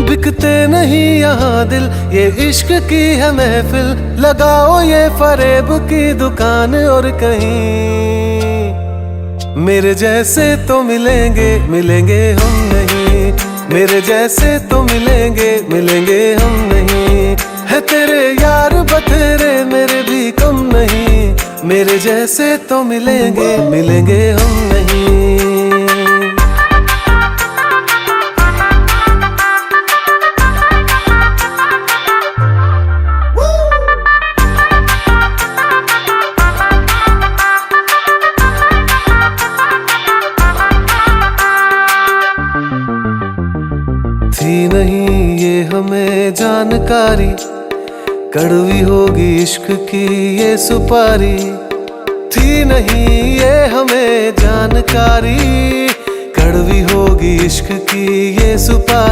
बिकते नहीं यहाँ दिल, ये इश्क की है महफिल। लगाओ ये फरेब की दुकान और कहीं मेरे जैसे तो मिलेंगे मिलेंगे हम नहीं। मेरे जैसे तो मिलेंगे मिलेंगे हम नहीं। है तेरे यार बतेरे मेरे भी कम नहीं। मेरे जैसे तो मिलेंगे मिलेंगे हम नहीं। थी नहीं ये हमें जानकारी, कड़वी होगी इश्क की ये सुपारी। थी नहीं ये हमें जानकारी, कड़वी होगी इश्क की ये सुपारी।